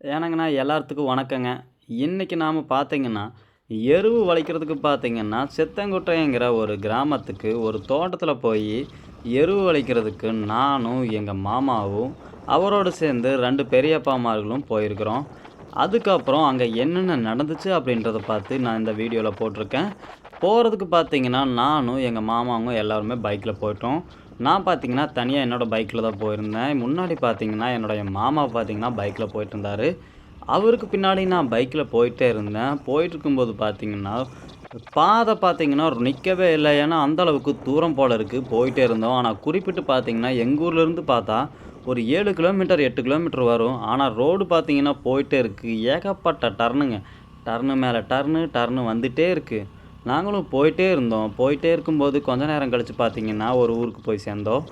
ஏனங்கண்ணா எல்லாத்துக்கும் வணக்கங்க. இன்னைக்கு நாம பார்த்தீங்கன்னா, எருவு வளைக்கிறதுக்கு பார்த்தீங்கன்னா, சித்தங்குட்டைங்கிற ஒரு கிராமத்துக்கு ஒரு தோட்டத்தில போயி, எருவு வளைக்கிறதுக்கு நானும், எங்க மாமாவும், அவரோடு சேர்ந்து 2 பெரியப்பாமார்களும் போயிருக்கிறோம். அதுக்கப்புறம் அங்க என்னென்ன நடந்துச்சு அப்படின்றத பார்த்து நான் இந்த வீடியோல போட்டிருக்கேன். போறதுக்கு பார்த்தீங்கன்னா, நானும், எங்க மாமாவும் எல்லாருமே பைக்ல போயிட்டோம். நான் பார்த்தீங்கன்னா, தனியா என்னோட பைக்ல தான் போயிருந்தேன். முன்னாடி பார்த்தீங்கன்னா, என்னுடைய மாமா பார்த்தீங்கன்னா, பைக்ல போயிட்டுருந்தாரு. அவருக்கு பின்னாடி நான் பைக்ல போயிட்டே இருந்தேன். போயிட்டுருக்கும்போது பார்த்தீங்கன்னா, பாதை பார்த்தீங்கன்னா நிக்கவே இல்ல. ஏன்னா, அந்த அளவுக்கு தூரம் போல இருக்கு. போயிட்டே இருந்தோம். ஆனா, குறிப்பிட்டு பார்த்தீங்கன்னா, எங்க ஊர்லேருந்து பார்த்தா ஒரு 7 கிலோமீட்டர், 8 கிலோமீட்டர் வரும். ஆனா, ரோடு பார்த்தீங்கன்னா போயிட்டே இருக்கு. ஏகப்பட்ட டர்னுங்க. டர்னு மேல டர்னு, டர்னு வந்துட்டே இருக்கு. நாங்களும் போயிட்டே இருந்தோம். போயிட்டே இருக்கும்போது கொஞ்ச நேரம் கழிச்சு பார்த்தீங்கன்னா, ஒரு ஊருக்கு போய் சேர்ந்தோம்.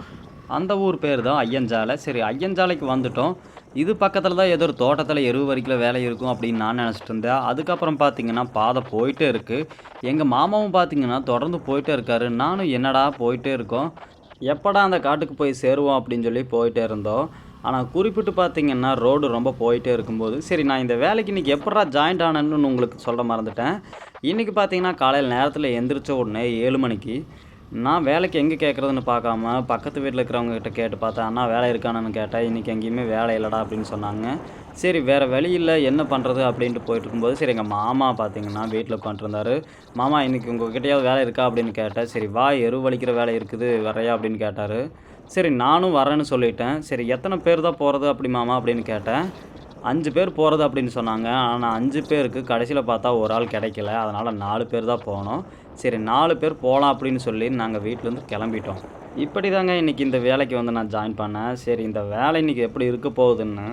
அந்த ஊர் பேர் தான் ஐயஞ்சாலை. சரி ஐயஞ்சாலைக்கு வந்துட்டோம். இது பக்கத்தில தான் ஏதோ ஒரு தோட்டத்தில எருவு பறிக்கிற வேலை இருக்கும் அப்படின்னு நான் நெனச்சுட்டு இருந்தேன். அதுக்கப்புறம் பார்த்தீங்கன்னா, பாதை போயிட்டே இருக்கு. எங்க மாமாவும் பார்த்தீங்கன்னா, தொடர்ந்து போயிட்டே இருக்காரு. நானும் என்னடா போயிட்டே இருக்கோம். எப்படா அந்த காட்டுக்கு போய் சேருவோம் அப்படின்னு சொல்லி போயிட்டே இருந்தோம். ஆனா குறிப்பிட்டு பார்த்தீங்கன்னா, ரோடு ரொம்ப போயிட்டே இருக்கும்போது, சரி நான் இந்த வேலைக்கு இன்னைக்கு எப்புட்றா ஜாயின்ட் ஆனேன்னு உங்களுக்கு சொல்ல மறந்துட்டேன். இன்னைக்கு பார்த்தீங்கன்னா, காலையில நேரத்தில எந்திரிச்ச உடனே 7 மணிக்கு நான் வேலைக்கு எங்கே கேட்குறதுன்னு பார்க்காம, பக்கத்து வீட்ல இருக்கிறவங்க கிட்ட கேட்டு பார்த்தேன். "அண்ணா வேலை இருக்கான்னு?" கேட்டேன். "இன்னைக்கு எங்கேயுமே வேலை இல்லடா" அப்படின்னு சொன்னாங்க. சரி வேற வழி இல்ல, என்ன பண்ணுறது அப்படின்ட்டு போயிட்டுருக்கும்போது, சரி எங்க மாமா பார்த்தீங்கன்னா வீட்ல உட்காந்துட்டுருந்தாரு. "மாமா இன்னைக்கு உங்ககிட்டயாவது வேலை இருக்கா?" அப்படின்னு கேட்டேன். "சரி வா எருவு வலிக்கிற வேலை இருக்குது, வர்றியா?" அப்படின்னு கேட்டாரு. சரி நானும் வரேன்னு சொல்லிட்டேன். "சரி எத்தன பேர் தான் போறது அப்படி மாமா?" அப்படின்னு கேட்டேன். 5 பேர் போறது அப்படின்னு சொன்னாங்க. ஆனா 5 பேருக்கு கடைசியில பார்த்தா ஒரு ஆள் கிடைக்கல. அதனால 4 பேர் தான் போனோம். சரி 4 பேர் போலாம் அப்படின்னு சொல்லி நாங்க வீட்லருந்து கிளம்பிட்டோம். இப்படிதாங்க இன்னைக்கு இந்த வேலைக்கு வந்து நான் ஜாயின் பண்ணேன். சரி இந்த வேலை இன்னைக்கு எப்படி இருக்க போகுதுன்னு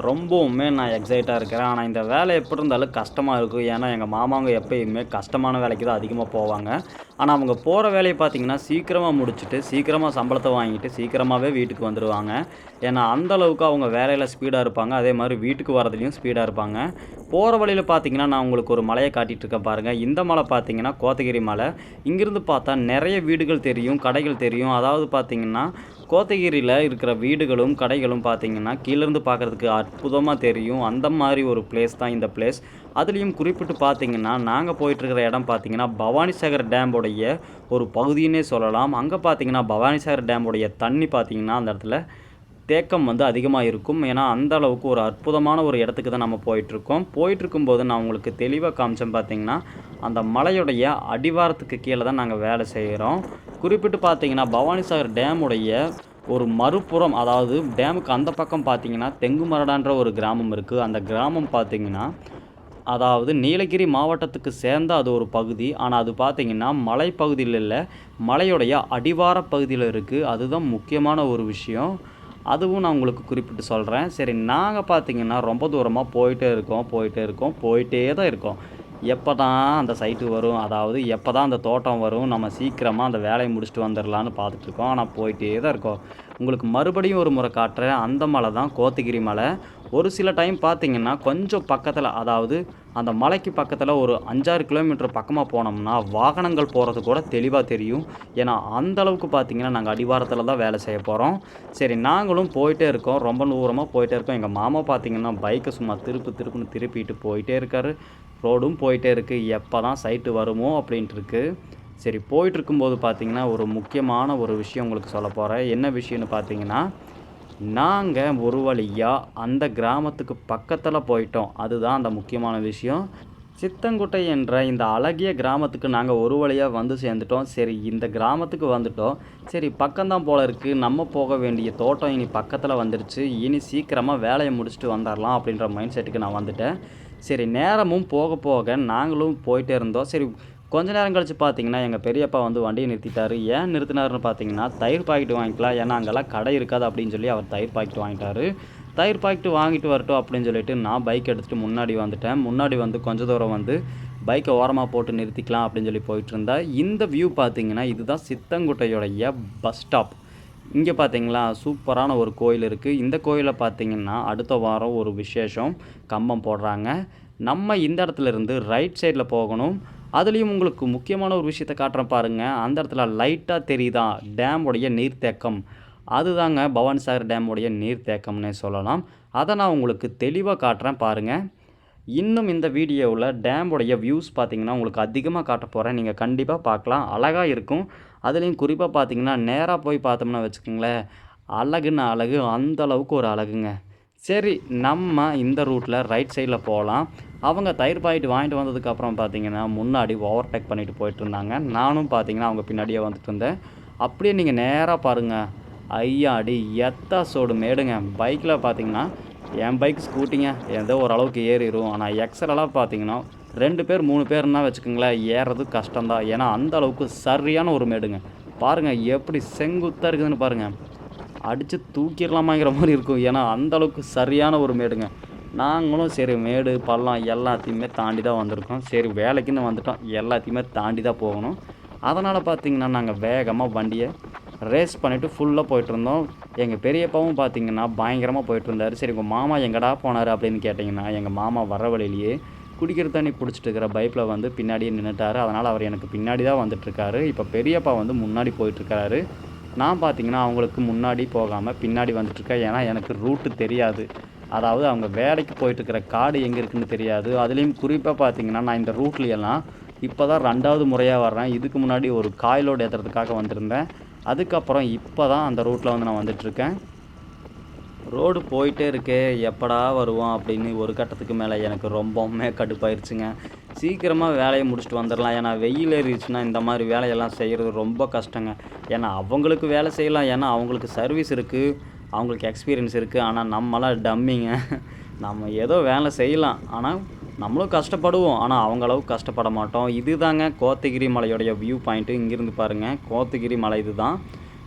ரொம்பவுமே நான் எக்ஸைட்டா இருக்கிறேன். ஆனா இந்த வேலை எப்படி இருந்தாலும் கஷ்டமா இருக்கும். ஏன்னா எங்க மாமாங்க எப்பயுமே கஷ்டமான வேலைக்கு தான் அதிகமா போவாங்க. ஆனா அவங்க போற வேலைய பார்த்தீங்கன்னா, சீக்கிரமா முடிச்சுட்டு, சீக்கிரமா சம்பளத்த வாங்கிட்டு, சீக்கிரமாவே வீட்டுக்கு வந்துருவாங்க. ஏன்னா அந்த அளவுக்கு அவங்க வேலையில ஸ்பீடா இருப்பாங்க. அதே மாரி வீட்டுக்கு வரதுலயும் ஸ்பீடா இருப்பாங்க. போற வழியில பார்த்தீங்கன்னா, நான் உங்களுக்கு ஒரு மலைய காட்டிட்டு இருக்கேன் பாருங்க. இந்த மலை பார்த்தீங்கன்னா, கோத்தகிரி மலை. இங்கிருந்து பார்த்தா நெறைய வீடுகள் தெரியும், கடைகள் தெரியும். அதாவது பார்த்தீங்கன்னா, கோத்தகிரியில இருக்கிற வீடுகளும், கடைகளும் பார்த்தீங்கன்னா, கீழருந்து பார்க்கறதுக்கு அற்புதமா தெரியும். அந்த மாரி ஒரு பிளேஸ் தான் இந்த பிளேஸ். அதுலயும் குறிப்பிட்டு பார்த்தீங்கன்னா, நாங்க போயிட்டுருக்கிற இடம் பார்த்தீங்கன்னா, பவானிசாகர் டேம் உடைய ஒரு பகுதின்னே சொல்லலாம். அங்க பார்த்தீங்கன்னா, பவானிசாகர் டேம் உடைய தண்ணி பார்த்தீங்கன்னா, அந்த இடத்துல தேக்கம் வந்து அதிகமா இருக்கும். ஏன்னா, அந்த அளவுக்கு ஒரு அற்புதமான ஒரு இடத்துக்கு தான் நம்ம போயிட்டுருக்கோம். போயிட்டுருக்கும்போது நான் உங்களுக்கு தெளிவா காமிச்சேன் பார்த்தீங்கன்னா, அந்த மலையுடைய அடிவாரத்துக்கு கீழ தான் நாங்க வேலை செய்றோம். குறிப்பிட்டு பார்த்தீங்கன்னா, பவானிசாகர் டேம் உடைய ஒரு மறுபுறம் அதாவது டேமுக்கு அந்த பக்கம் பார்த்தீங்கன்னா, தெங்குமரடான்ற ஒரு கிராமம் இருக்கு. அந்த கிராமம் பார்த்தீங்கன்னா, அதாவது நீலகிரி மாவட்டத்துக்கு சேர்ந்த அது ஒரு பகுதி. ஆனா, அது பார்த்தீங்கன்னா, மலைப்பகுதியில இல்ல. மலையுடைய அடிவார பகுதியில இருக்கு. அதுதான் முக்கியமான ஒரு விஷயம். அதுவும் நான் உங்களுக்கு குறிப்பிட்டு சொல்றேன். சரி நாங்க பார்த்தீங்கன்னா, ரொம்ப தூரமா போயிட்டே இருக்கோம், போயிட்டே இருக்கோம், போயிட்டே தான் இருக்கோம். எப்பதான் அந்த சைட்டு வரும்? அதாவது எப்பதான் அந்த தோட்டம் வரும்? நம்ம சீக்கிரமா அந்த வேலைய முடிச்சுட்டு வந்துரலான்னு பார்த்துட்டுருக்கோம். ஆனா போயிட்டே தான் இருக்கோம். உங்களுக்கு மறுபடியும் ஒரு முறை காட்டுறேன். அந்த மலை தான் கோத்தகிரி மலை. ஒரு சில டைம் பார்த்தீங்கன்னா, கொஞ்சம் பக்கத்தில அதாவது அந்த மலைக்கு பக்கத்தில ஒரு 5, 6 கிலோமீட்டர் பக்கமா போனோம்னா, வாகனங்கள் போறது கூட தெளிவா தெரியும். ஏன்னா, அந்த அளவுக்கு பார்த்தீங்கன்னா, நாங்க அடிவாரத்தில தான் வேலை செய்ய போறோம். சரி நாங்களும் போயிட்டே இருக்கோம். ரொம்ப தூரமா போயிட்டே இருக்கோம். எங்க மாமா பார்த்தீங்கன்னா, பைக்க சும்மா திருப்பு திருப்புன்னு திருப்பிட்டு போயிட்டே இருக்காரு. ரோடும் போயிட்டே இருக்கு. எப்பதான் சைட்டு வருமோ அப்படின்ட்டு இருக்கு. சரி போயிட்டுருக்கும்போது பார்த்தீங்கன்னா, ஒரு முக்கியமான ஒரு விஷயம் உங்களுக்கு சொல்லப் போறேன். என்ன விஷயம்னு பார்த்தீங்கன்னா, நாங்க ஒரு வழியா அந்த கிராமத்துக்கு பக்கத்துல போயிட்டோம். அதுதான் அந்த முக்கியமான விஷயம். சித்தங்குட்டை என்ற இந்த அழகிய கிராமத்துக்கு நாங்க ஒரு வழியா வந்து சேர்ந்துட்டோம். சரி இந்த கிராமத்துக்கு வந்துட்டோம். சரி பக்கம் தான் போல இருக்கு. நம்ம போக வேண்டிய தோட்டம் இனி பக்கத்துல வந்துருச்சு. இனி சீக்கிரமா வேலைய முடிச்சுட்டு வந்துரலாம் அப்படின்ற மைண்ட் செட்டுக்கு நான் வந்துட்டேன். சரி நேரமும் போக போக நாங்களும் போயிட்டே இருந்தோம். சரி கொஞ்ச நேரம் கழிச்சு பார்த்தீங்கன்னா, எங்க பெரியப்பா வந்து வண்டிய நிறுத்திட்டாரு. ஏன் நிறுத்தினாருன்னு பார்த்தீங்கன்னா, தயிர் பாக்கெட் வாங்கிக்கலாம். ஏன்னா அங்கலாம் கடை இருக்காது அப்படின்னு சொல்லி அவர் தயிர் பாக்கெட் வாங்கிட்டாரு. தயிர் பாக்கெட் வாங்கிட்டு வரட்டும் அப்படின்னு சொல்லிட்டு நான் பைக் எடுத்துட்டு முன்னாடி வந்துட்டேன். முன்னாடி வந்து கொஞ்ச தூரம் வந்து பைக்க ஓரமா போட்டு நிறுத்திக்கலாம் அப்படின்னு சொல்லி போயிட்டுருந்தேன். இந்த வியூ பார்த்தீங்கன்னா, இதுதான் சித்தங்குட்டையுடைய பஸ் ஸ்டாப். இங்க பார்த்தீங்களா, சூப்பரான ஒரு கோயில் இருக்கு. இந்த கோயில்ல பார்த்தீங்கன்னா, அடுத்த வாரம் ஒரு விசேஷம். கம்பம் போடுறாங்க. நம்ம இந்த இடத்துல இருந்து ரைட் சைட்ல போகணும். அதுலயும் உங்களுக்கு முக்கியமான ஒரு விஷயத்த காட்டுறேன் பாருங்க. அந்த இடத்துல லைட்டா தெரியுதா, டேம் உடைய நீர்த்தேக்கம். அதுதாங்க பவானிசாகர் டேம் உடைய நீர்த்தேக்கம்னே சொல்லலாம். அதை நான் உங்களுக்கு தெளிவாக காட்டுறேன் பாருங்கள். இன்னும் இந்த வீடியோவில் டேமுடைய வியூஸ் பார்த்தீங்கன்னா உங்களுக்கு அதிகமாக காட்ட போகிறேன். நீங்கள் கண்டிப்பாக பார்க்கலாம். அழகாக இருக்கும். அதுலேயும் குறிப்பாக பார்த்தீங்கன்னா நேராக போய் பார்த்தோம்னா வச்சுக்கோங்களேன், அழகுன்னா அழகு, அந்த அளவுக்கு ஒரு அழகுங்க. சரி, நம்ம இந்த ரூட்டில் ரைட் சைடில் போகலாம். அவங்க தயிர் பாக்கெட் வாங்கிட்டு வந்ததுக்கப்புறம் பார்த்தீங்கன்னா முன்னாடி ஓவர்டேக் பண்ணிட்டு போயிட்டுருந்தாங்க. நானும் பார்த்தீங்கன்னா அவங்க பின்னாடியே வந்துட்டு இருந்தேன். அப்படியே நீங்கள் நேராக பாருங்கள், ஐயாடி எத்தாசோடு மேடுங்க. பைக்கில் பார்த்தீங்கன்னா என் பைக் ஸ்கூட்டிங்க ஏதோ ஓரளவுக்கு ஏறிடும். ஆனால் எக்ஸலெல்லாம் பார்த்தீங்கன்னா 2 பேர் 3 பேர்னா வச்சுக்கோங்களேன், ஏறுறது கஷ்டம்தான். ஏன்னா அந்த அளவுக்கு சரியான ஒரு மேடுங்க. பாருங்கள் எப்படி செங்குத்தாக இருக்குதுன்னு பாருங்கள். அடித்து தூக்கிடலாமாங்கிற மாதிரி இருக்கும். ஏன்னா அந்த அளவுக்கு சரியான ஒரு மேடுங்க. நாங்களும் சரி மேடு பள்ளம் எல்லாத்தையுமே தாண்டி தான் வந்திருக்கோம். சரி வேலைக்குன்னு வந்துட்டோம், எல்லாத்தையுமே தாண்டி தான் போகணும். அதனால் பார்த்திங்கன்னா நாங்கள் வேகமாக வண்டியை ரேஸ் பண்ணிவிட்டு ஃபுல்லாக போயிட்டுருந்தோம். எங்கள் பெரியப்பாவும் பார்த்திங்கன்னா பயங்கரமாக போயிட்டுருந்தார். சரி உங்கள் மாமா எங்கடா போனார் அப்படின்னு கேட்டிங்கன்னா, எங்கள் மாமா வர வழியிலேயே குடிக்கிற தண்ணி பிடிச்சிட்டு இருக்கிற பைப்பில் வந்து பின்னாடியே நின்றுட்டார். அதனால் அவர் எனக்கு பின்னாடி தான் வந்துட்டுருக்காரு. இப்போ பெரியப்பா வந்து முன்னாடி போயிட்டுருக்காரு. நான் பார்த்திங்கன்னா அவங்களுக்கு முன்னாடி போகாமல் பின்னாடி வந்துட்டுருக்கேன். ஏன்னா எனக்கு ரூட்டு தெரியாது. அதாவது அவங்க வேலைக்கு போயிட்டுருக்கிற காடு எங்கே இருக்குதுன்னு தெரியாது. அதுலேயும் குறிப்பாக பார்த்திங்கன்னா நான் இந்த ரூட்லையெல்லாம் இப்போ தான் 2வது முறையாக வர்றேன். இதுக்கு முன்னாடி ஒரு காயிலோடு ஏற்றுறதுக்காக வந்திருந்தேன். அதுக்கப்புறம் இப்போ தான் அந்த ரூட்டில் வந்து நான் வந்துட்டுருக்கேன். ரோடு போயிட்டே இருக்கே, எப்படா வருவோம் அப்படின்னு ஒரு கட்டத்துக்கு மேலே எனக்கு ரொம்பவுமே கடுப்பாயிருச்சுங்க. சீக்கிரமாக வேலையை முடிச்சுட்டு வந்துடலாம். ஏன்னா வெயில் ஏறிடுச்சுன்னா இந்த மாதிரி வேலையெல்லாம் செய்கிறது ரொம்ப கஷ்டங்க. ஏன்னா அவங்களுக்கு வேலை செய்யலாம், ஏன்னா அவங்களுக்கு சர்வீஸ் இருக்குது, அவங்களுக்கு எக்ஸ்பீரியன்ஸ் இருக்குது. ஆனால் நம்மளாம் டம்மிங்க. நம்ம ஏதோ வேலை செய்யலாம், ஆனால் நம்மளும் கஷ்டப்படுவோம். ஆனால் அவங்க அளவுக்கு கஷ்டப்பட மாட்டோம். இது தாங்க கோத்தகிரி மலையோடைய வியூ பாயிண்ட்டு. இங்கேருந்து பாருங்கள், கோத்தகிரி மலை இது தான்.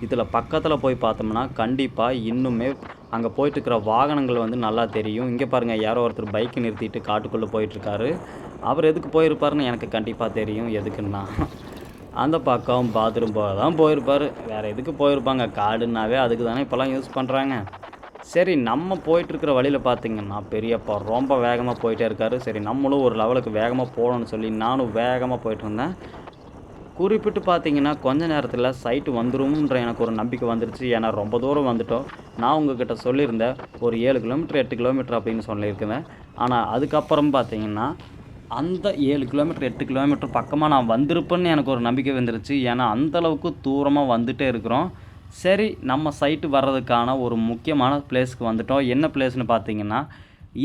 இதில் பக்கத்தில் போய் பார்த்தோம்னா கண்டிப்பாக இன்னுமே அங்கே போயிட்டுருக்கிற வாகனங்கள் வந்து நல்லா தெரியும். இங்கே பாருங்கள், யாரோ ஒருத்தர் பைக்கை நிறுத்திட்டு காட்டுக்குள்ளே போயிட்டுருக்காரு. அவர் எதுக்கு போயிருப்பாருன்னு எனக்கு கண்டிப்பாக தெரியும். எதுக்குன்னா அந்த பக்கம் பாத்ரூம் போக தான் போயிருப்பார். வேறு எதுக்கு போயிருப்பாங்க? காடுன்னாவே அதுக்கு தானே இப்போல்லாம் யூஸ் பண்ணுறாங்க. சரி, நம்ம போயிட்டுருக்கிற வழியில் பார்த்திங்கன்னா பெரியப்பா ரொம்ப வேகமாக போயிட்டே இருக்கார். சரி நம்மளும் ஒரு லெவலுக்கு வேகமாக போகணும்னு சொல்லி நானும் வேகமாக போயிட்டுருந்தேன். குறிப்பிட்டு பார்த்திங்கன்னா கொஞ்ச நேரத்தில் சைட்டு வந்துரும்ன்ற எனக்கு ஒரு நம்பிக்கை வந்துருச்சு. ஏன்னா ரொம்ப தூரம் வந்துட்டோம். நான் உங்ககிட்ட சொல்லியிருந்தேன் ஒரு 7 கிலோமீட்டர் 8 கிலோமீட்டர் அப்படின்னு சொல்லியிருக்கிறேன். ஆனால் அதுக்கப்புறம் பார்த்திங்கன்னா அந்த 7 கிலோமீட்டர் 8 கிலோமீட்டர் பக்கமாக நான் வந்திருப்பேன்னு எனக்கு ஒரு நம்பிக்கை வந்துருச்சு. ஏன்னா அந்தளவுக்கு தூரமாக வந்துகிட்டே இருக்கிறோம். சரி, நம்ம சைட்டு வர்றதுக்கான ஒரு முக்கியமான பிளேஸ்க்கு வந்துட்டோம். என்ன பிளேஸ்னு பார்த்திங்கன்னா,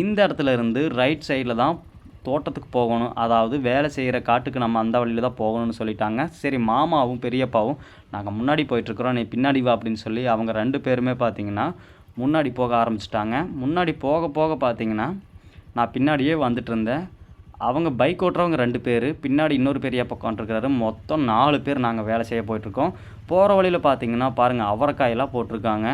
இந்த இடத்துல இருந்து ரைட் சைடில் தான் தோட்டத்துக்கு போகணும். அதாவது வேலை செய்கிற காட்டுக்கு நம்ம அந்த வழியில் தான் போகணும்னு சொல்லிட்டாங்க. சரி, மாமாவும் பெரியப்பாவும் நாங்கள் முன்னாடி போயிட்டுருக்குறோம், நீ பின்னாடி வா அப்படின்னு சொல்லி அவங்க 2 பேருமே பார்த்திங்கன்னா முன்னாடி போக ஆரம்பிச்சிட்டாங்க. முன்னாடி போக போக பார்த்திங்கன்னா நான் பின்னாடியே வந்துட்டு இருந்தேன். அவங்க பைக் ஓட்டுறவங்க 2 பேர், பின்னாடி இன்னொரு பெரியப்பா உட்காந்துருக்கிறாரு. மொத்தம் 4 பேர் நாங்கள் வேலை செய்ய போயிட்டுருக்கோம். போகிற வழியில் பார்த்திங்கன்னா பாருங்கள், அவரைக்காயெல்லாம் போட்டிருக்காங்க.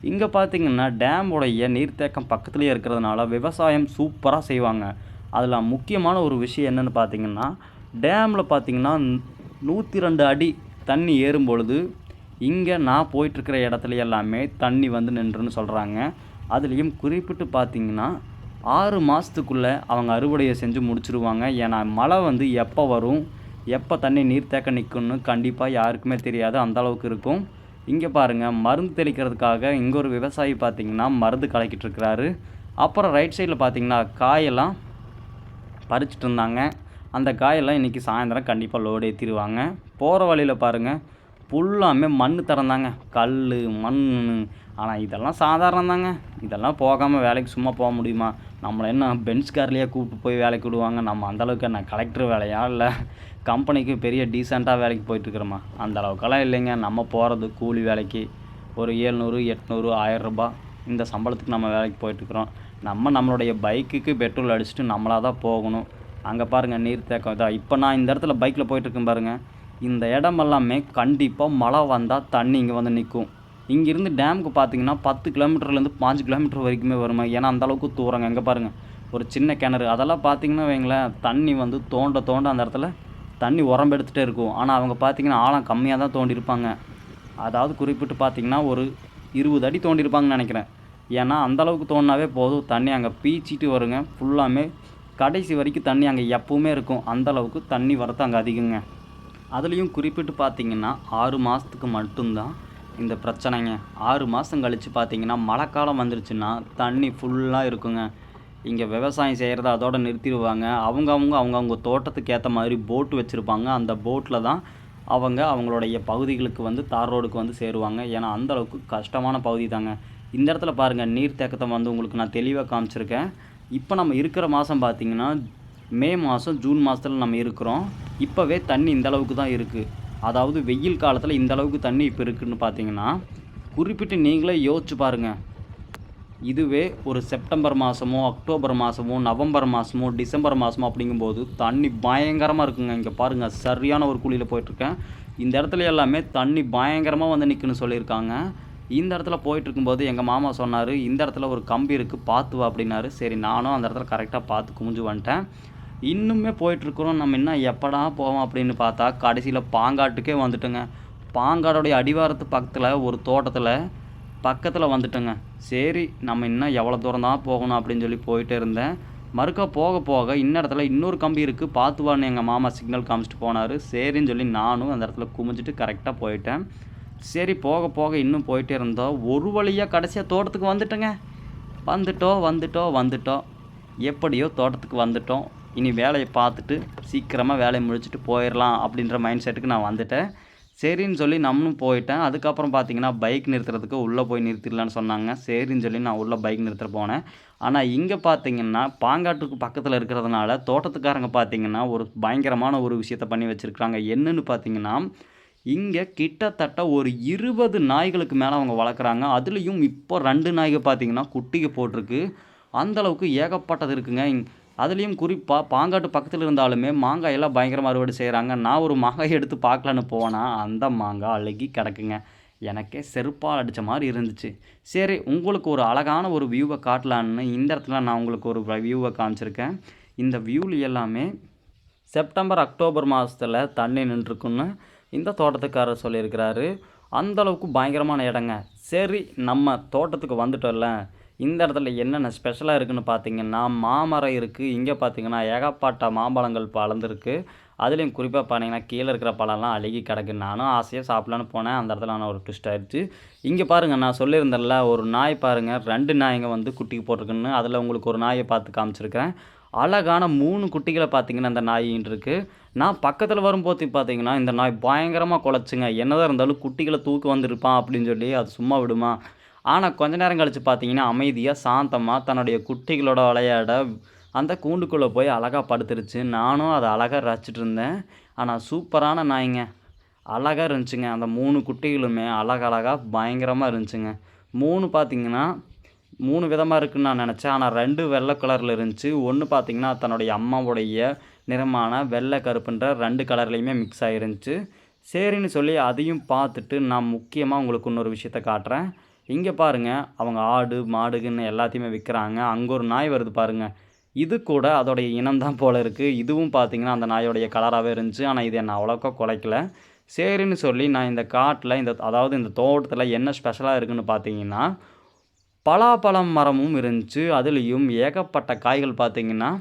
இங்கே பார்த்திங்கன்னா டேமுடைய நீர்த்தேக்கம் பக்கத்துலேயே இருக்கிறதுனால விவசாயம் சூப்பராக செய்வாங்க. அதில் முக்கியமான ஒரு விஷயம் என்னென்னு பார்த்திங்கன்னா, டேமில் பார்த்திங்கன்னா 102 அடி தண்ணி ஏறும் பொழுது இங்கே நான் போயிட்டுருக்கிற இடத்துல எல்லாமே தண்ணி வந்து நின்றுன்னு சொல்கிறாங்க. அதுலேயும் குறிப்பிட்டு பார்த்திங்கன்னா 6 மாதத்துக்குள்ளே அவங்க அறுவடையை செஞ்சு முடிச்சிருவாங்க. ஏன்னா மழை வந்து எப்போ வரும், எப்போ தண்ணி நீர்த்தேக்க நிற்கும்னு கண்டிப்பாக யாருக்குமே தெரியாது, அந்தளவுக்கு இருக்கும். இங்கே பாருங்கள், மருந்து தெளிக்கிறதுக்காக இங்கே ஒரு விவசாயி பார்த்திங்கன்னா மருந்து கலக்கிட்டு இருக்கிறாரு. அப்புறம் ரைட் சைடில் பார்த்திங்கன்னா காயெல்லாம் பறிச்சிட்டு இருந்தாங்க. அந்த காயெல்லாம் இன்றைக்கி சாயந்தரம் கண்டிப்பாக லோடு ஏற்றிடுவாங்க. போகிற வழியில் பாருங்கள், ஃபுல்லாமே மண் தரந்தாங்க, கல் மண். ஆனால் இதெல்லாம் சாதாரணம் தாங்க. இதெல்லாம் போகாமல் வேலைக்கு சும்மா போக முடியுமா? நம்மளை என்ன பென்ஸ் கார்லேயே கூப்பிட்டு போய் வேலைக்கு விடுவாங்க? நம்ம அந்தளவுக்கு என்ன கலெக்டர் வேலையா, இல்லை கம்பெனிக்கு பெரிய டீசெண்டாக வேலைக்கு போயிட்டுருக்குறோமா? அந்த அளவுக்கெல்லாம் இல்லைங்க. நம்ம போகிறது கூலி வேலைக்கு ஒரு 700 800 1000 ரூபா இந்த சம்பளத்துக்கு நம்ம வேலைக்கு போயிட்டுருக்குறோம். நம்மளுடைய பைக்குக்கு பெட்ரோல் அடிச்சுட்டு நம்மளாக தான் போகணும். அங்கே பாருங்கள், நீர்த்தேக்கம் இதான். இப்போ நான் இந்த இடத்துல பைக்கில் போயிட்டுருக்கேன் பாருங்கள். இந்த இடமெல்லாமே கண்டிப்பாக மழை வந்தால் தண்ணி இங்கே வந்து நிற்கும். இங்கேருந்து டேமுக்கு பார்த்திங்கன்னா 10 கிலோமீட்டர்லேருந்து 5 கிலோமீட்டர் வரைக்குமே வருமா. ஏன்னா அந்தளவுக்கு தூரங்க. எங்கே பாருங்கள், ஒரு சின்ன கிணறு. அதெல்லாம் பார்த்திங்கன்னா வைங்களேன், தண்ணி வந்து தோண்ட தோண்ட அந்த இடத்துல தண்ணி உரம்பெடுத்துகிட்டே இருக்கும். ஆனால் அவங்க பார்த்திங்கன்னா ஆழம் கம்மியாக தான் தோண்டியிருப்பாங்க. அதாவது குறிப்பிட்டு பார்த்திங்கன்னா ஒரு 20 அடி தோண்டியிருப்பாங்கன்னு நினைக்கிறேன். ஏன்னா அந்தளவுக்கு தோண்டினாவே போதும், தண்ணி அங்கே பீச்சிட்டு வருங்க. ஃபுல்லாமே கடைசி வரைக்கும் தண்ணி அங்கே எப்பவுமே இருக்கும். அந்தளவுக்கு தண்ணி வரத்து அங்கே அதிகங்க. அதுலேயும் குறிப்பிட்டு பார்த்திங்கன்னா 6 மாதத்துக்கு மட்டும்தான் இந்த பிரச்சனைங்க. 6 மாதம் கழித்து பார்த்தீங்கன்னா மழைக்காலம் வந்துருச்சுன்னா தண்ணி ஃபுல்லாக இருக்குங்க. இங்கே விவசாயம் செய்கிறத அதோட நிறுத்திடுவாங்க. அவங்கவுங்க தோட்டத்துக்கு ஏற்ற மாதிரி போட்டு வச்சுருப்பாங்க. அந்த போட்டில் தான் அவங்களுடைய பகுதிகளுக்கு வந்து தார் ரோடுக்கு வந்து சேருவாங்க. ஏன்னா அந்தளவுக்கு கஷ்டமான பகுதி தாங்க. இந்த இடத்துல பாருங்கள், நீர்த்தேக்கத்தை வந்து உங்களுக்கு நான் தெளிவாக காமிச்சிருக்கேன். இப்போ நம்ம இருக்கிற மாதம் பார்த்திங்கன்னா மே மாதம், ஜூன் மாதத்தில் நம்ம இருக்கிறோம். இப்போவே தண்ணி இந்த அளவுக்கு தான் இருக்குது. அதாவது வெயில் காலத்தில் இந்த அளவுக்கு தண்ணி இப்போ இருக்குதுன்னு பார்த்தீங்கன்னா, குறிப்பிட்டு நீங்களே யோசிச்சு பாருங்கள். இதுவே ஒரு செப்டம்பர் மாதமோ, அக்டோபர் மாதமோ, நவம்பர் மாதமோ, டிசம்பர் மாதமோ அப்படிங்கும்போது தண்ணி பயங்கரமாக இருக்குங்க. இங்கே பாருங்கள், சரியான ஒரு குழியில் போயிட்டுருக்கேன். இந்த இடத்துல எல்லாமே தண்ணி பயங்கரமாக வந்து நிற்குன்னு சொல்லியிருக்காங்க. இந்த இடத்துல போயிட்டுருக்கும்போது எங்கள் மாமா சொன்னார், இந்த இடத்துல ஒரு கம்பி இருக்குது பார்த்து வா அப்படின்னாரு. சரி, நானும் அந்த இடத்துல கரெக்டாக பார்த்து குமிஞ்சு வந்துட்டேன். இன்னுமே போயிட்டுருக்குறோம். நம்ம இன்னும் எப்படா போவோம் அப்படின்னு பார்த்தா கடைசியில் பாங்காட்டுக்கே வந்துட்டோங்க. பாங்காடோடைய அடிவாரத்து ஒரு தோட்டத்தில் பக்கத்தில் வந்துட்டோங்க. சரி, நம்ம இன்னும் எவ்வளோ தூரம் தான் போகணும் அப்படின்னு சொல்லி போயிட்டே இருந்தேன். மறுக்கா போக போக இடத்துல இன்னொரு கம்பி இருக்குது பார்த்து வான்னு எங்கள் மாமா சிக்னல் காமிச்சிட்டு போனார். சரின்னு சொல்லி நானும் அந்த இடத்துல குமிஞ்சிட்டு கரெக்டாக போயிட்டேன். சரி, போக போக இன்னும் போயிட்டே இருந்தோம். ஒரு வழியாக கடைசியாக தோட்டத்துக்கு வந்துட்டோங்க. வந்துட்டோம். எப்படியோ தோட்டத்துக்கு வந்துட்டோம். இனி வேலையை பார்த்துட்டு சீக்கிரமாக வேலையை முடிச்சுட்டு போயிடலாம் அப்படின்ற மைண்ட் செட்டுக்கு நான் வந்துட்டேன். சரின்னு சொல்லி நம்மளும் போயிட்டேன். அதுக்கப்புறம் பார்த்தீங்கன்னா பைக் நிறுத்துறதுக்கு உள்ளே போய் நிறுத்திடலான்னு சொன்னாங்க. சரின்னு சொல்லி நான் உள்ளே பைக் நிறுத்த போனேன். ஆனால் இங்கே பார்த்தீங்கன்னா பாங்காட்டுக்கு பக்கத்தில் இருக்கிறதுனால தோட்டத்துக்காரங்க பார்த்தீங்கன்னா ஒரு பயங்கரமான ஒரு விஷயத்த பண்ணி வச்சுருக்காங்க. என்னன்னு பார்த்தீங்கன்னா, இங்கே கிட்டத்தட்ட ஒரு 20 நாய்களுக்கு மேலே அவங்க வளர்க்குறாங்க. அதுலேயும் இப்போ 2 நாய்கள் பார்த்தீங்கன்னா குட்டிக்கு போட்டிருக்கு. அந்தளவுக்கு ஏகப்பட்டது இருக்குங்க. அதுலேயும் குறிப்பாக பாங்காட்டு பக்கத்தில் இருந்தாலுமே மாங்காயெல்லாம் பயங்கரமாக அறுவடை செய்கிறாங்க. நான் ஒரு மாங்காய் எடுத்து பார்க்கலான்னு போனால் அந்த மாங்காய் அழுகி கிடக்குங்க. எனக்கே செருப்பால் அடித்த மாதிரி இருந்துச்சு. சரி, உங்களுக்கு ஒரு அழகான ஒரு வியூவை காட்டலான்னு இந்த இடத்துல நான் உங்களுக்கு ஒரு வியூவை காமிச்சிருக்கேன். இந்த வியூவில் எல்லாமே செப்டம்பர், அக்டோபர் மாதத்தில் தண்ணி நின்றுருக்குன்னு இந்த தோட்டத்துக்காரர் சொல்லியிருக்கிறாரு. அந்தளவுக்கு பயங்கரமான இடங்க. சரி, நம்ம தோட்டத்துக்கு வந்துட்டோம்ல, இந்த இடத்துல என்னென்ன ஸ்பெஷலாக இருக்குதுன்னு பார்த்தீங்கன்னா, மாமரம் இருக்குது. இங்கே பார்த்தீங்கன்னா ஏகப்பட்ட மாம்பழங்கள் வளர்ந்துருக்கு. அதுலேயும் குறிப்பாக பார்த்தீங்கன்னா கீழே இருக்கிற பழம்லாம் அழுகி கிடக்கு. நானும் ஆசையாக சாப்பிட்லான்னு போனேன். அந்த இடத்துல நான் ஒரு ட்விஸ்ட் ஆயிடுச்சு. இங்கே பாருங்கள், நான் சொல்லியிருந்தேன்ல ஒரு நாய் பாருங்கள், 2 நாய்ங்க வந்து குட்டிக்கு போட்டிருக்குன்னு. அதில் உங்களுக்கு ஒரு நாயை பார்த்து காமிச்சிருக்கேன். அழகான 3 குட்டிகளை பார்த்தீங்கன்னா அந்த நாயின்னு இருக்குது. நான் பக்கத்தில் வரும்போது பார்த்தீங்கன்னா இந்த நாய் பயங்கரமாக குலைச்சுங்க. என்னதான் இருந்தாலும் குட்டிகளை தூக்கி வந்திருப்பான் அப்படின்னு சொல்லி அது சும்மா விடுமா? ஆனால் கொஞ்ச நேரம் கழித்து பார்த்தீங்கன்னா அமைதியாக சாந்தமாக தன்னுடைய குட்டிகளோட விளையாட அந்த கூண்டுக்குள்ளே போய் அழகாக படுத்துருச்சு. நானும் அதை அழகாக ரசிச்சிட்டு இருந்தேன். ஆனால் சூப்பரான நாய்ங்க, அழகாக இருந்துச்சுங்க. அந்த 3 குட்டிகளுமே அழகழகாக பயங்கரமாக இருந்துச்சுங்க. 3 பார்த்தீங்கன்னா 3 விதமாக இருக்குதுன்னு நான் நினச்சேன். ஆனால் 2 வெள்ளை கலரில் இருந்துச்சு. ஒன்று பார்த்தீங்கன்னா தன்னுடைய அம்மாவுடைய நிறமான வெள்ளை கருப்புன்ற 2 கலர்லேயுமே மிக்ஸ் ஆகிருந்துச்சு. சரின்னு சொல்லி அதையும் பார்த்துட்டு நான் முக்கியமாக உங்களுக்கு இன்னொரு விஷயத்த காட்டுறேன். இங்கே பாருங்கள், அவங்க ஆடு மாடுன்னு எல்லாத்தையுமே விற்கிறாங்க. அங்கே ஒரு நாய் வருது பாருங்கள். இது கூட அதோடைய இனம் தான் போல் இருக்குது. இதுவும் பார்த்திங்கன்னா அந்த நாயோடைய கலராகவே இருந்துச்சு. ஆனால் இது என்னை அவ்வளோக்கா குலைக்கல. சரின்னு சொல்லி நான் இந்த காட்டில் அதாவது இந்த தோட்டத்தில் என்ன ஸ்பெஷலாக இருக்குதுன்னு பார்த்தீங்கன்னா, பலாப்பழம் மரமும் இருந்துச்சு. அதுலேயும் ஏகப்பட்ட காய்கள் பார்த்திங்கன்னா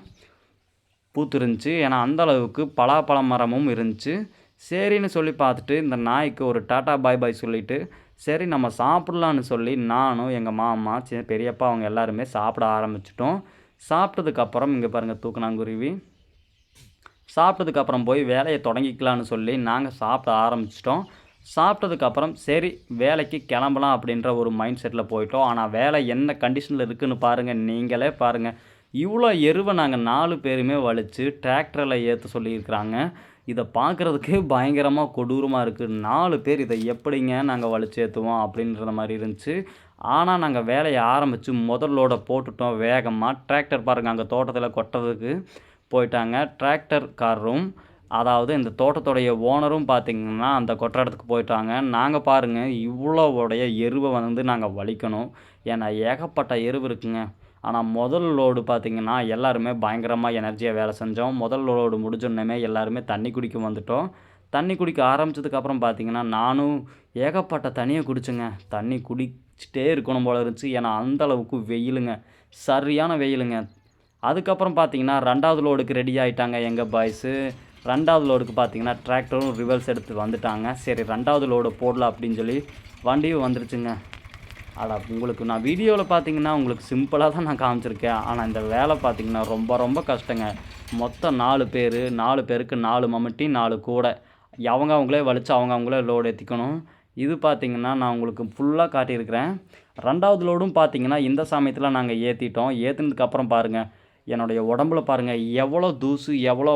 பூத்துருந்துச்சு. ஏன்னா அந்தளவுக்கு பலாப்பழம் மரமும் இருந்துச்சு. சரின்னு சொல்லி பார்த்துட்டு இந்த நாய்க்கு ஒரு டாட்டா பாய் பாய் சொல்லிவிட்டு சரி நம்ம சாப்பிட்லான்னு சொல்லி நானும் எங்கள் மாமா பெரியப்பா அவங்க எல்லாருமே சாப்பிட ஆரம்பிச்சிட்டோம். சாப்பிட்டதுக்கப்புறம் இங்கே பாருங்கள் தூக்கணாங்குருவி. சாப்பிட்டதுக்கப்புறம் போய் வேலையை தொடங்கிக்கலான்னு சொல்லி நாங்கள் சாப்பிட ஆரம்பிச்சிட்டோம். சாப்பிட்டதுக்கப்புறம் சரி வேலைக்கு கிளம்பலாம் அப்படின்ற ஒரு மைண்ட் செட்டில் போயிட்டோம். ஆனால் வேலை என்ன கண்டிஷனில் இருக்குதுன்னு பாருங்கள், நீங்களே பாருங்கள். இவ்வளோ எருவை நாங்கள் 4 பேருமே வலித்து டிராக்டரில் ஏற்ற சொல்லியிருக்கிறாங்க. இதை பார்க்குறதுக்கே பயங்கரமாக கொடூரமாக இருக்குது. 4 பேர் இதை எப்படிங்க நாங்கள் வலிச்சு ஏற்றுவோம் அப்படின்ற மாதிரி இருந்துச்சு. ஆனால் நாங்கள் வேலையை ஆரம்பித்து முதல் லோடை போட்டுட்டோம் வேகமாக. டிராக்டர் பாருங்கள் அங்கே தோட்டத்தில் கொட்டுறதுக்கு போயிட்டாங்க. டிராக்டர்காரரும் அதாவது இந்த தோட்டத்துடைய ஓனரும் பார்த்திங்கன்னா அந்த கொட்டுற இடத்துக்கு போயிட்டாங்க. நாங்கள் பாருங்கள் இவ்வளோவுடைய எருவை வந்து நாங்கள் வலிக்கணும். ஏன்னா ஏகப்பட்ட எருவு இருக்குங்க. ஆனால் முதல் லோடு பார்த்திங்கன்னா எல்லாருமே பயங்கரமாக எனர்ஜியாக வேலை செஞ்சோம். முதல் லோடு முடிஞ்சோடனே எல்லாருமே தண்ணி குடிக்க வந்துட்டோம். தண்ணி குடிக்க ஆரம்பித்ததுக்கப்புறம் பார்த்திங்கன்னா நானும் ஏகப்பட்ட தண்ணியை குடிச்சுங்க. தண்ணி குடிச்சிட்டே இருக்கணும் போல இருந்துச்சு. ஏன்னா அந்தளவுக்கு வெயிலுங்க, சரியான வெயிலுங்க. அதுக்கப்புறம் பார்த்திங்கன்னா 2வது லோடுக்கு ரெடி ஆகிட்டாங்க எங்கள் பாய்ஸு. 2வது லோடுக்கு பார்த்திங்கன்னா டிராக்டரும் ரிவர்ஸ் எடுத்து வந்துட்டாங்க. சரி 2வது லோடு போடலாம் அப்படின்னு சொல்லி வண்டியும் வந்துருச்சுங்க. அட உங்களுக்கு நான் வீடியோவில் பார்த்தீங்கன்னா உங்களுக்கு சிம்பிளாக தான் நான் காமிச்சிருக்கேன். ஆனால் இந்த வேலை பார்த்தீங்கன்னா ரொம்ப ரொம்ப கஷ்டங்க. மொத்தம் 4 பேர், 4 பேருக்கு 4 மம்முட்டி, 4 கூடை. அவங்களே வலிச்சு அவங்களே லோடு ஏற்றிக்கணும். இது பார்த்தீங்கன்னா நான் உங்களுக்கு ஃபுல்லாக காட்டியிருக்கிறேன். 2வது லோடும் பார்த்தீங்கன்னா இந்த சமயத்தில் நாங்கள் ஏற்றிட்டோம். ஏற்றினதுக்கப்புறம் பாருங்கள், என்னுடைய உடம்புல பாருங்கள் எவ்வளோ தூசு, எவ்வளோ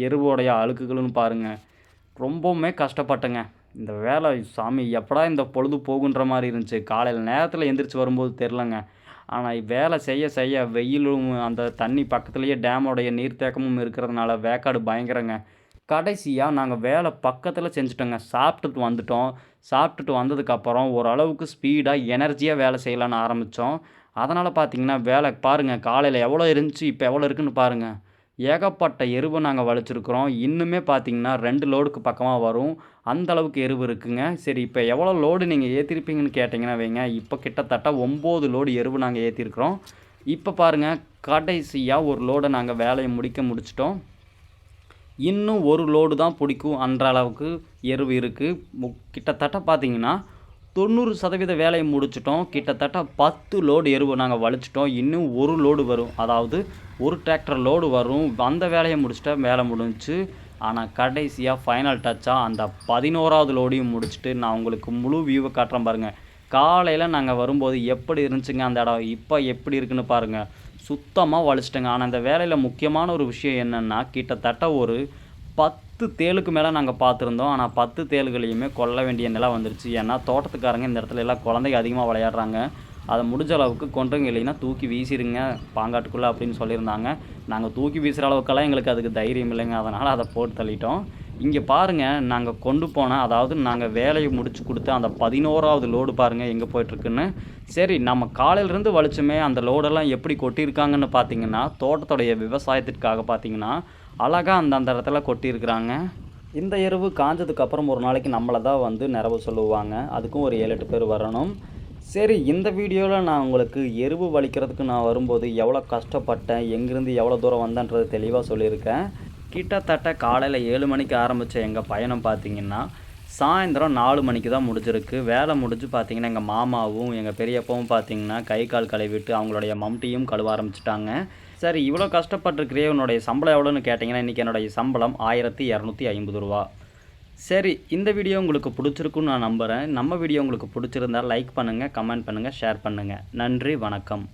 எருவோடைய அழுக்குகள்னு பாருங்கள். ரொம்பவுமே கஷ்டப்பட்டேங்க. இந்த வேலை சாமி எப்படா இந்த பொழுது போகுன்ற மாரி இருந்துச்சு. காலையில் நேரத்தில் எந்திரிச்சு வரும்போது தெரிலங்க. ஆனால் வேலை செய்ய செய்ய வெயிலும் அந்த தண்ணி பக்கத்துலேயே டேமோடைய நீர்த்தேக்கமும் இருக்கிறதுனால வேக்காடு பயங்கரங்க. கடைசியா நாங்க வேலை பக்கத்துல செஞ்சுட்டோங்க. சாப்பிட்டுட்டு வந்துட்டோம். சாப்பிட்டுட்டு வந்ததுக்கப்புறம் ஓரளவுக்கு ஸ்பீடா, எனர்ஜியா வேலை செய்யலான்னு ஆரம்பிச்சோம். அதனால பார்த்தீங்கன்னா, வேலை பாருங்க காலையில எவ்வளோ இருந்துச்சு, இப்ப எவ்வளோ இருக்குன்னு பாருங்க. ஏகப்பட்ட எருவ நாங்க வலிச்சிருக்கிறோம். இன்னுமே பார்த்தீங்கன்னா 2 லோடுக்கு பக்கமா வரும். அந்த அளவுக்கு எருவு இருக்குங்க. சரி இப்ப எவ்வளோ லோடு நீங்க ஏத்திருப்பீங்கன்னு கேட்டீங்கன்னா வைங்க, இப்ப கிட்டத்தட்ட 9 லோடு எருவு நாங்க ஏத்தியிருக்கிறோம். இப்ப பாருங்க, கடைசியா ஒரு லோட நாங்க வேலைய முடிச்சுட்டோம். இன்னும் ஒரு லோடு தான் பிடிக்கும் அன்ற அளவுக்கு எருவு இருக்குது. கிட்டத்தட்ட பார்த்தீங்கன்னா 90% வேலையை முடிச்சிட்டோம். கிட்டத்தட்ட 10 லோடு எருவு நாங்கள் வலிச்சிட்டோம். இன்னும் ஒரு லோடு வரும். அதாவது ஒரு டிராக்டர் லோடு வரும். அந்த வேலையை முடிச்சுட்டா வேலை முடிஞ்சுச்சு. ஆனால் கடைசியாக ஃபைனல் டச்சாக அந்த 11வது லோடையும் முடிச்சுட்டு நான் உங்களுக்கு முழு வியூவை காட்டுறேன் பாருங்கள். காலையில் நாங்கள் வரும்போது எப்படி இருந்துச்சுங்க அந்த இடம், இப்போ எப்படி இருக்குன்னு பாருங்கள். சுத்தமாக வலிச்சிட்டேங்க. ஆனால் இந்த வேலையில் முக்கியமான ஒரு விஷயம் என்னென்னா, கிட்டத்தட்ட ஒரு 10 தேளுக்கு மேலே நாங்கள் பார்த்துருந்தோம். ஆனால் 10 தேள்களையுமே கொல்ல வேண்டிய நிலை வந்துருச்சு. ஏன்னா தோட்டத்துக்காரங்க இந்த இடத்துல எல்லாம் குழந்தைங்க அதிகமாக விளையாடுறாங்க. அதை முடிஞ்ச அளவுக்கு கொன்றுங்க, இல்லைன்னா தூக்கி வீசிடுங்க பாங்காட்டுக்குள்ளே அப்படின்னு சொல்லியிருந்தாங்க. நாங்கள் தூக்கி வீசுகிற அளவுக்கெல்லாம் எங்களுக்கு அதுக்கு தைரியம் இல்லைங்க. அதனால் அதை போட்டு தள்ளிட்டோம். இங்கே பாருங்கள், நாங்கள் கொண்டு போன அதாவது நாங்கள் வேலையை முடிச்சு கொடுத்த அந்த 11வது லோடு பாருங்கள் எங்கே போயிட்டுருக்குன்னு. சரி நம்ம காலையிலேருந்து வலிச்சுமே அந்த லோடெல்லாம் எப்படி கொட்டியிருக்காங்கன்னு பார்த்தீங்கன்னா, தோட்டத்துடைய விவசாயத்திற்காக பார்த்தீங்கன்னா அழகாக அந்த இடத்துல கொட்டியிருக்கிறாங்க. இந்த எருவு காஞ்சதுக்கப்புறம் ஒரு நாளைக்கு நம்மளை தான் வந்து நிரவ சொல்லுவாங்க. அதுக்கும் ஒரு 7-8 பேர் வரணும். சரி இந்த வீடியோவில் நான் உங்களுக்கு எருவு வலிக்கிறதுக்கு நான் வரும்போது எவ்வளோ கஷ்டப்பட்டேன், எங்கேருந்து எவ்வளோ தூரம் வந்தேன்றது தெளிவாக சொல்லியிருக்கேன். கிட்டத்தட்ட காலையில் 7 மணிக்கு ஆரம்பித்த எங்கள் பயணம் பார்த்திங்கன்னா சாயந்தரம் 4 மணிக்கு தான் முடிஞ்சிருக்கு. வேலை முடிஞ்சு பார்த்திங்கன்னா எங்கள் மாமாவும் எங்கள் பெரியப்பாவும் பார்த்திங்கன்னா கை கால் கழுவிட்டு அவங்களுடைய மம்டியும் கழுவ ஆரம்பிச்சிட்டாங்க. சரி இவ்வளோ கஷ்டப்பட்டுருக்கிறியே, உன்னுடைய சம்பளம் எவ்வளோன்னு கேட்டிங்கன்னா, இன்றைக்கி என்னுடைய சம்பளம் 1250 ரூபா. சரி இந்த வீடியோ உங்களுக்கு பிடிச்சிருக்குன்னு நான் நம்புகிறேன். நம்ம வீடியோ உங்களுக்கு பிடிச்சிருந்தால் லைக் பண்ணுங்கள், கமெண்ட் பண்ணுங்கள், ஷேர் பண்ணுங்கள். நன்றி, வணக்கம்.